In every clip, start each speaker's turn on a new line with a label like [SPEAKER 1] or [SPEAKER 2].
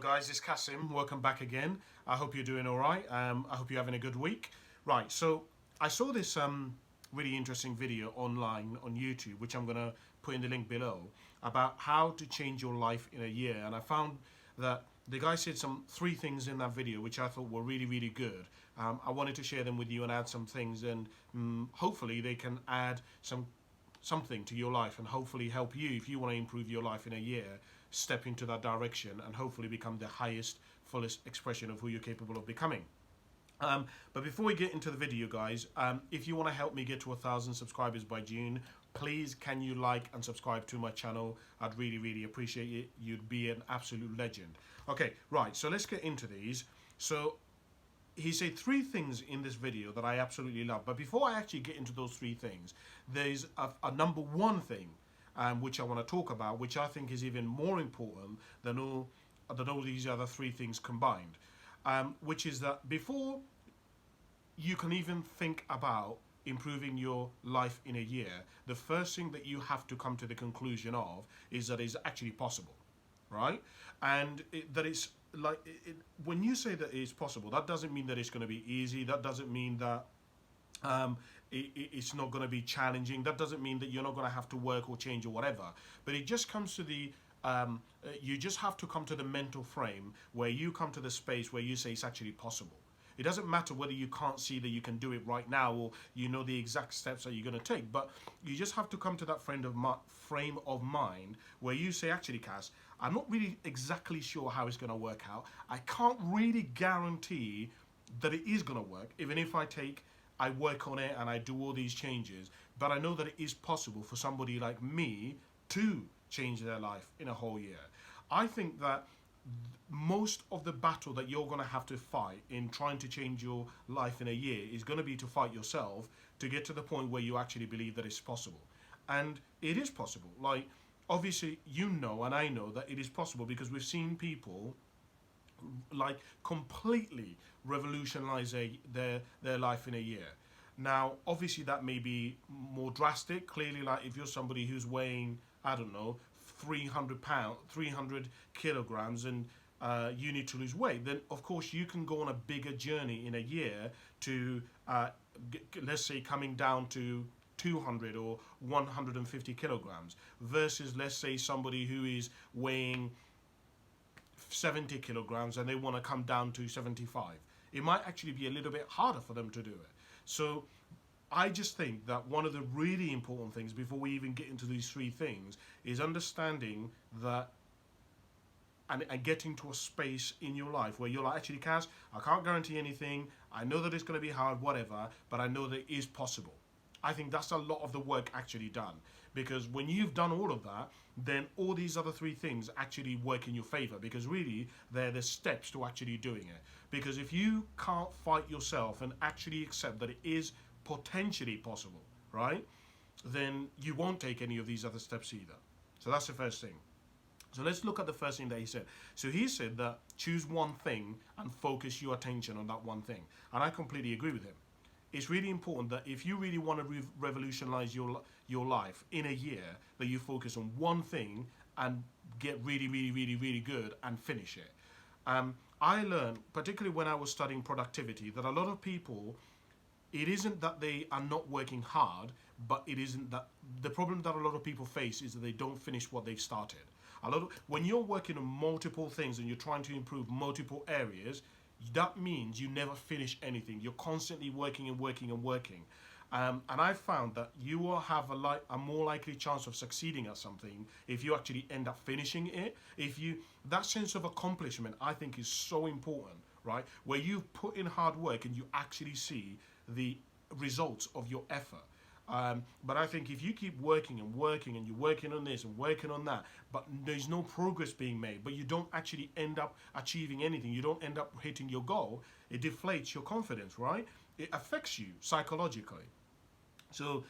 [SPEAKER 1] Hello guys, it's Kasim. Welcome back again. I hope you're doing all right. I hope you're having a good week. Right, so I saw this really interesting video online on YouTube, which I'm going to put in the link below, about how to change your life in a year. And I found that the guy said three things in that video which I thought were really good. I wanted to share them with you and add some things, and hopefully they can add something to your life and hopefully help you, if you want to improve your life in a year, step into that direction and hopefully become the highest, fullest expression of who you're capable of becoming. But before we get into the video, guys, if you want to help me get to 1,000 subscribers by June, please can you like and subscribe to my channel? I'd really appreciate it. You'd be an absolute legend. Okay, right, so let's get into these. So he said three things in this video that I absolutely love. But before I actually get into those three things, there's a number one thing which I want to talk about, which I think is even more important than all these other three things combined, which is that before you can even think about improving your life in a year, the first thing that you have to come to the conclusion of is that it's actually possible, right? And when you say that it's possible, that doesn't mean that it's going to be easy. That doesn't mean that it's not going to be challenging. That doesn't mean that you're not going to have to work or change or whatever. But it just comes to the you just have to come to the mental frame where you come to the space where you say it's actually possible. It doesn't matter whether you can't see that you can do it right now or you know the exact steps that you're going to take, but you just have to come to that frame of mind where you say, actually, Cass, I'm not really exactly sure how it's going to work out. I can't really guarantee that it is going to work, even if I work on it and I do all these changes, but I know that it is possible for somebody like me to change their life in a whole year. I think that most of the battle that you're going to have to fight in trying to change your life in a year is going to be to fight yourself to get to the point where you actually believe that it's possible. And it is possible. Like, obviously, you know, and I know that it is possible because we've seen people like completely revolutionize their life in a year. Now, obviously, that may be more drastic. Clearly, like if you're somebody who's weighing, I don't know, 300 kilograms, and you need to lose weight, then of course you can go on a bigger journey in a year to, let's say, coming down to 200 or 150 kilograms versus, let's say, somebody who is weighing 70 kilograms and they want to come down to 75. It might actually be a little bit harder for them to do it. So I just think that one of the really important things before we even get into these three things is understanding that and getting to a space in your life where you're like, actually, Kaz, I can't guarantee anything. I know that it's going to be hard, whatever, but I know that it is possible. I think that's a lot of the work actually done, because when you've done all of that, then all these other three things actually work in your favor, because really they're the steps to actually doing it. Because if you can't fight yourself and actually accept that it is potentially possible, right, then you won't take any of these other steps either. So that's the first thing. So let's look at the first thing that he said. So he said that choose one thing and focus your attention on that one thing. And I completely agree with him. It's really important that if you really want to revolutionize your life in a year, that you focus on one thing and get really good and finish it. I learned, particularly when I was studying productivity, that a lot of people, it isn't that they are not working hard, but it isn't that the problem that a lot of people face is that they don't finish what they've started. When you're working on multiple things and you're trying to improve multiple areas, that means you never finish anything. You're constantly working and working and working. And I found that you will have a more likely chance of succeeding at something if you actually end up finishing it. That sense of accomplishment, I think, is so important, right? Where you put in hard work and you actually see the results of your effort. But I think if you keep working and working and you're working on this and working on that, but there's no progress being made, but you don't actually end up achieving anything, you don't end up hitting your goal, it deflates your confidence, right? It affects you psychologically. So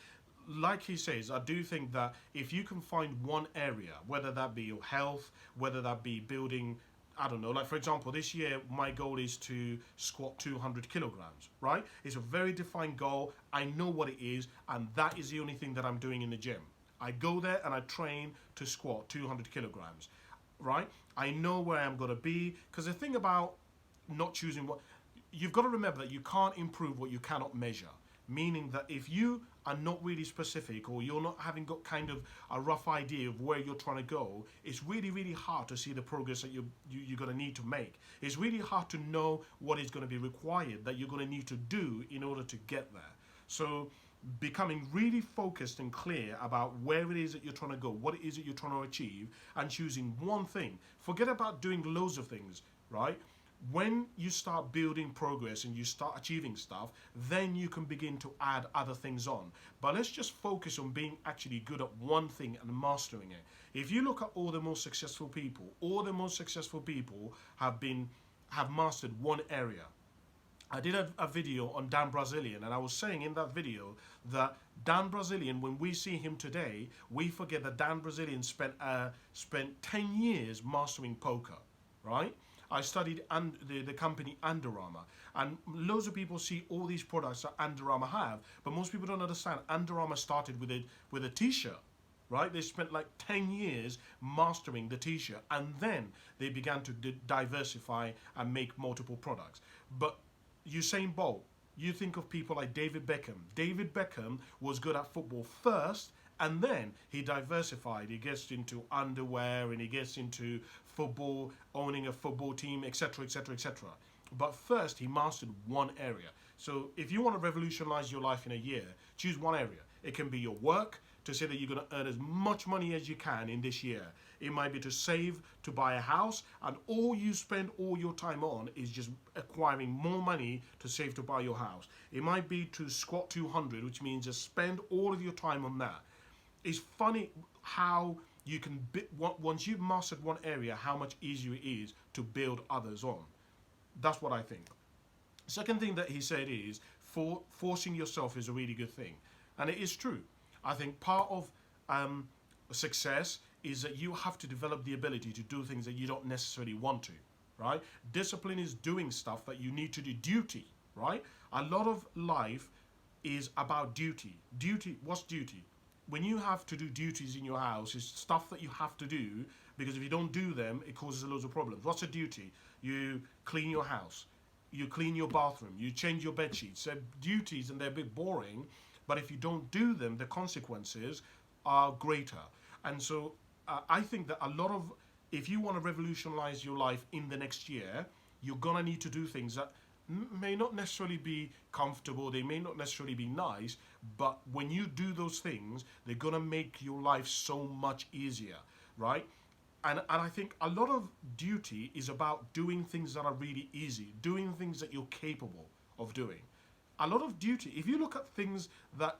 [SPEAKER 1] like he says, I do think that if you can find one area, whether that be your health, whether that be building, I don't know, like for example, this year, my goal is to squat 200 kilograms, right? It's a very defined goal. I know what it is, and that is the only thing that I'm doing in the gym. I go there and I train to squat 200 kilograms. right? I know where I'm going to be. Because the thing about not choosing what, you've got to remember that you can't improve what you cannot measure. Meaning that if you are not really specific, or you're not having got kind of a rough idea of where you're trying to go, it's really, really hard to see the progress that you're going to need to make. It's really hard to know what is going to be required that you're going to need to do in order to get there. So becoming really focused and clear about where it is that you're trying to go, what it is that you're trying to achieve, and choosing one thing. Forget about doing loads of things, right? When you start building progress and you start achieving stuff, then you can begin to add other things on. But let's just focus on being actually good at one thing and mastering it. If you look at all the most successful people, have mastered one area. I did a video on Dan Brazilian, and I was saying in that video that Dan Brazilian, when we see him today, we forget that Dan Brazilian spent 10 years mastering poker, right? I studied the company Under Armour, and loads of people see all these products that Under Armour have, but most people don't understand Under Armour started with a t-shirt, right? They spent like 10 years mastering the t-shirt, and then they began to diversify and make multiple products. But Usain Bolt, you think of people like David Beckham. David Beckham was good at football first, and then he diversified. He gets into underwear, and he gets into football, owning a football team, etc., etc., etc. But first, he mastered one area. So if you want to revolutionize your life in a year, choose one area. It can be your work, to say that you're going to earn as much money as you can in this year. It might be to save to buy a house, and all you spend all your time on is just acquiring more money to save to buy your house. It might be to squat 200, which means just spend all of your time on that. It's funny how you can, once you've mastered one area, how much easier it is to build others on. That's what I think. Second thing that he said is, forcing yourself is a really good thing. And it is true. I think part of success is that you have to develop the ability to do things that you don't necessarily want to, right? Discipline is doing stuff that you need to do. Duty, right? A lot of life is about duty. Duty, what's duty? When you have to do duties in your house, it's stuff that you have to do, because if you don't do them, it causes loads of problems. What's a duty? You clean your house, you clean your bathroom, you change your bed sheets. They're duties and they're a bit boring, but if you don't do them, the consequences are greater. And so I think that a lot of, if you want to revolutionize your life in the next year, you're gonna need to do things that may not necessarily be comfortable, they may not necessarily be nice, but when you do those things, they're gonna make your life so much easier, right? And I think a lot of duty is about doing things that are really easy, doing things that you're capable of doing. A lot of duty, if you look at things that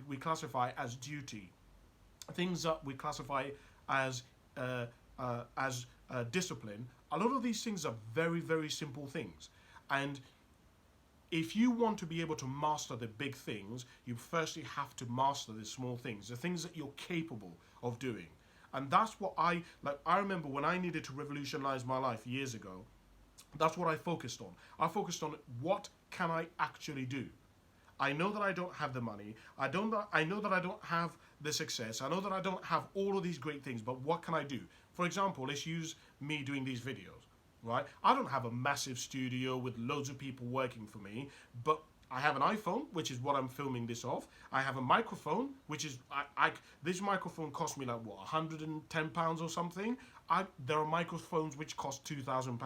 [SPEAKER 1] we classify as duty, things that we classify as discipline, a lot of these things are very, very simple things. And if you want to be able to master the big things, you firstly have to master the small things, the things that you're capable of doing. And that's what I remember when I needed to revolutionize my life years ago, that's what I focused on. I focused on, what can I actually do? I know that I don't have the money. I know that I don't have the success. I know that I don't have all of these great things, but what can I do? For example, let's use me doing these videos, right? I don't have a massive studio with loads of people working for me, but I have an iPhone, which is what I'm filming this off. I have a microphone, which is, this microphone cost me like, what, £110 or something? There are microphones which cost £2,000.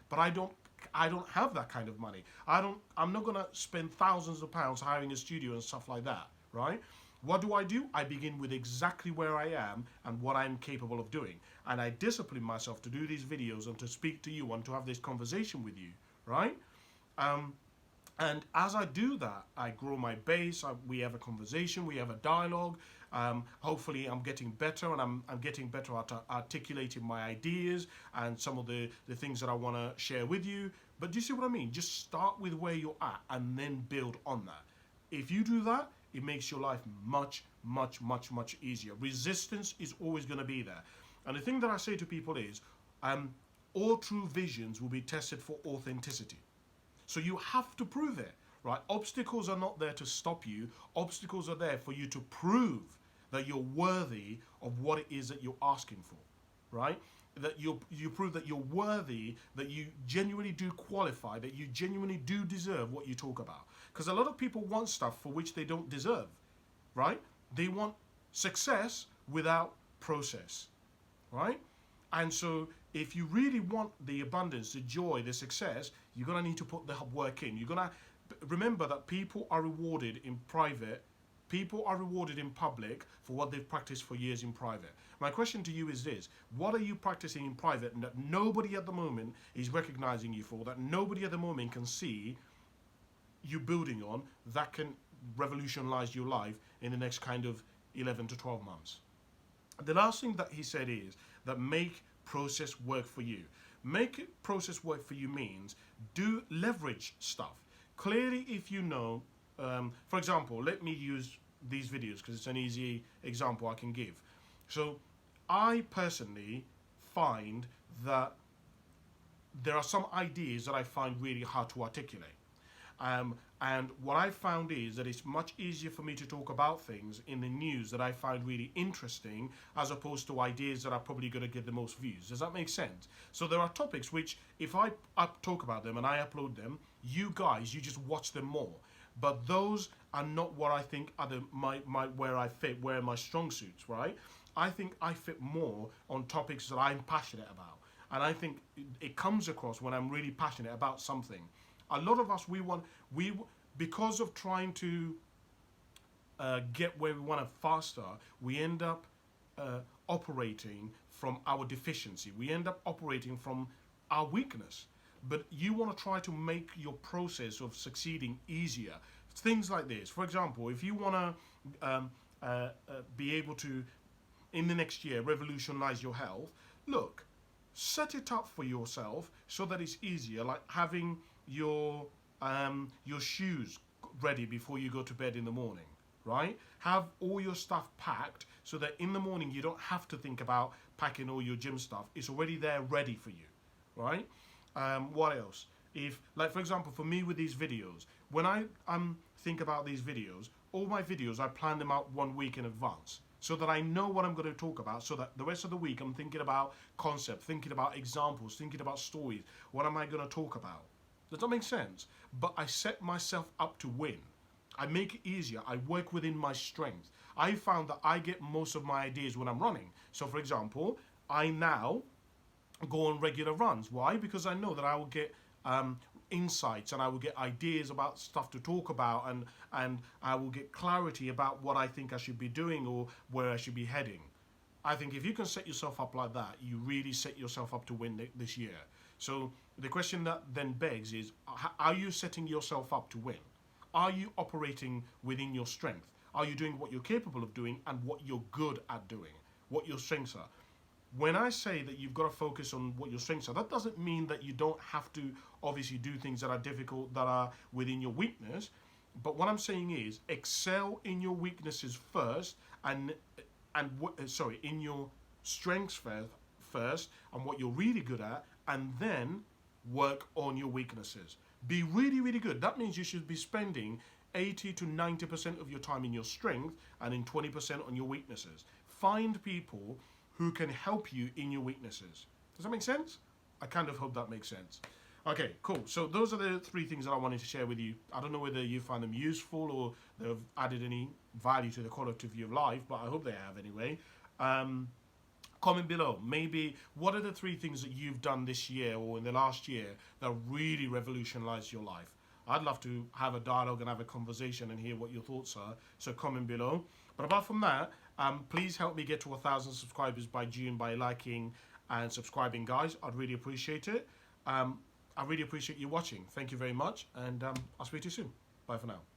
[SPEAKER 1] But I don't have that kind of money. I'm not gonna spend thousands of pounds hiring a studio and stuff like that, right? What do? I begin with exactly where I am and what I'm capable of doing. And I discipline myself to do these videos and to speak to you and to have this conversation with you, right? And as I do that, I grow my base, we have a conversation, we have a dialogue. Hopefully I'm getting better, and I'm getting better at articulating my ideas and some of the things that I want to share with you. But do you see what I mean? Just start with where you're at and then build on that. If you do that, it makes your life much, much, much, much easier. Resistance is always going to be there. And the thing that I say to people is, all true visions will be tested for authenticity. So you have to prove it, right? Obstacles are not there to stop you. Obstacles are there for you to prove that you're worthy of what it is that you're asking for, right? that you prove that you're worthy, that you genuinely do qualify, that you genuinely do deserve what you talk about. Because a lot of people want stuff for which they don't deserve, right? They want success without process, right? And so if you really want the abundance, the joy, the success, you're going to need to put the work in. You're going to remember that people are rewarded in private, people are rewarded in public for what they've practiced for years in private. My question to you is this: what are you practicing in private that nobody at the moment is recognizing you for, that nobody at the moment can see you building on, that can revolutionize your life in the next kind of 11 to 12 months? The last thing that he said is that make process work for you. Make process work for you means do leverage stuff. Clearly, if you know, for example, let me use these videos because it's an easy example I can give. So I personally find that there are some ideas that I find really hard to articulate. And what I found is that it's much easier for me to talk about things in the news that I find really interesting, as opposed to ideas that are probably going to get the most views. Does that make sense? So there are topics which, if I talk about them and I upload them, you guys, you just watch them more. But those are not what I think are where I fit, where my strong suits, right? I think I fit more on topics that I'm passionate about. And I think it comes across when I'm really passionate about something. A lot of us, because of trying to get where we want to faster, we end up operating from our deficiency. We end up operating from our weakness. But you want to try to make your process of succeeding easier. Things like this. For example, if you want to be able to, in the next year, revolutionize your health, look, set it up for yourself so that it's easier, like having your shoes ready before you go to bed in the morning, right? Have all your stuff packed so that in the morning you don't have to think about packing all your gym stuff. It's already there ready for you, right? What else? If, like, for example, for me with these videos, when I think about these videos, all my videos, I plan them out 1 week in advance so that I know what I'm going to talk about, so that the rest of the week I'm thinking about concept, thinking about examples, thinking about stories. What am I going to talk about? Does that make sense? But I set myself up to win. I make it easier. I work within my strength. I found that I get most of my ideas when I'm running. So, for example, I now go on regular runs. Why? Because I know that I will get insights and I will get ideas about stuff to talk about, and I will get clarity about what I think I should be doing or where I should be heading. I think if you can set yourself up like that, you really set yourself up to win this year. So the question that then begs is, are you setting yourself up to win? Are you operating within your strength? Are you doing what you're capable of doing and what you're good at doing? What your strengths are? When I say that you've got to focus on what your strengths are, that doesn't mean that you don't have to obviously do things that are difficult, that are within your weakness. But what I'm saying is excel in your weaknesses first, in your strengths first, and what you're really good at, and then work on your weaknesses. Be really, really good. That means you should be spending 80 to 90% of your time in your strength and in 20% on your weaknesses. Find people who can help you in your weaknesses. Does that make sense? I kind of hope that makes sense. Okay, cool. So those are the 3 things that I wanted to share with you. I don't know whether you find them useful or they've added any value to the quality of your life, but I hope they have anyway. Comment below, maybe what are the 3 things that you've done this year or in the last year that really revolutionized your life? I'd love to have a dialogue and have a conversation and hear what your thoughts are. So comment below. But apart from that, please help me get to 1,000 subscribers by June by liking and subscribing, guys. I'd really appreciate it. I really appreciate you watching. Thank you very much, and I'll speak to you soon. Bye for now.